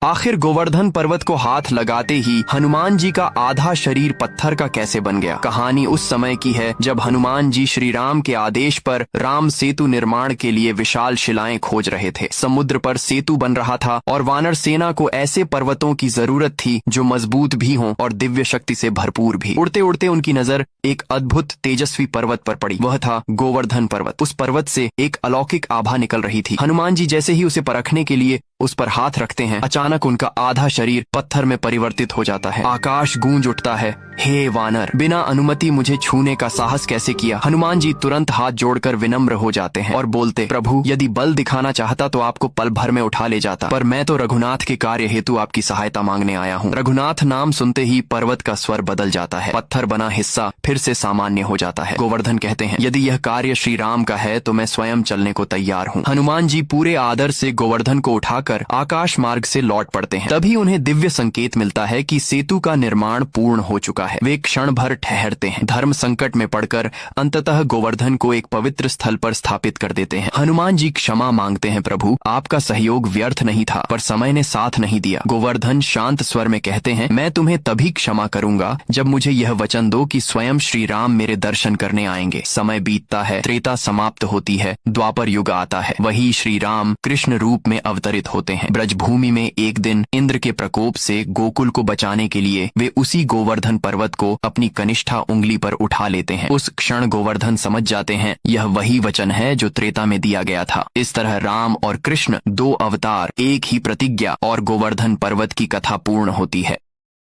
आखिर गोवर्धन पर्वत को हाथ लगाते ही हनुमान जी का आधा शरीर पत्थर का कैसे बन गया। कहानी उस समय की है जब हनुमान जी श्री राम के आदेश पर राम सेतु निर्माण के लिए विशाल शिलाएं खोज रहे थे। समुद्र पर सेतु बन रहा था और वानर सेना को ऐसे पर्वतों की जरूरत थी जो मजबूत भी हों और दिव्य शक्ति से भरपूर भी। उड़ते उड़ते उनकी नजर एक अद्भुत तेजस्वी पर्वत पर पड़ी। वह था गोवर्धन पर्वत। उस पर्वत से एक अलौकिक आभा निकल रही थी। हनुमान जी जैसे ही उसे परखने के लिए उस पर हाथ रखते हैं, अचानक उनका आधा शरीर पत्थर में परिवर्तित हो जाता है। आकाश गूंज उठता है, हे वानर, बिना अनुमति मुझे छूने का साहस कैसे किया। हनुमान जी तुरंत हाथ जोड़कर विनम्र हो जाते हैं और बोलते, प्रभु यदि बल दिखाना चाहता तो आपको पल भर में उठा ले जाता, पर मैं तो रघुनाथ के कार्य हेतु आपकी सहायता मांगने आया हूँ। रघुनाथ नाम सुनते ही पर्वत का स्वर बदल जाता है। पत्थर बना हिस्सा फिर से सामान्य हो जाता है। गोवर्धन कहते हैं, यदि यह कार्य श्री राम का है तो मैं स्वयं चलने को तैयार हूँ। हनुमान जी पूरे आदर से गोवर्धन को उठाकर आकाश मार्ग से लौट पड़ते हैं। तभी उन्हें दिव्य संकेत मिलता है कि सेतु का निर्माण पूर्ण हो चुका है। वे क्षण भर ठहरते हैं। धर्म संकट में पड़कर अंततः गोवर्धन को एक पवित्र स्थल पर स्थापित कर देते हैं। हनुमान जी क्षमा मांगते हैं, प्रभु आपका सहयोग व्यर्थ नहीं था, पर समय ने साथ नहीं दिया। गोवर्धन शांत स्वर में कहते हैं, मैं तुम्हें तभी क्षमा करूंगा जब मुझे यह वचन दो कि स्वयं श्री राम मेरे दर्शन करने आएंगे। समय बीतता है, त्रेता समाप्त होती है, द्वापर युग आता है। वही श्री राम कृष्ण रूप में अवतरित होते हैं। ब्रजभूमि में एक दिन इंद्र के प्रकोप से गोकुल को बचाने के लिए वे उसी गोवर्धन पर्वत को अपनी कनिष्ठा उंगली पर उठा लेते हैं। उस क्षण गोवर्धन समझ जाते हैं यह वही वचन है जो त्रेता में दिया गया था। इस तरह राम और कृष्ण, दो अवतार, एक ही प्रतिज्ञा और गोवर्धन पर्वत की कथा पूर्ण होती है।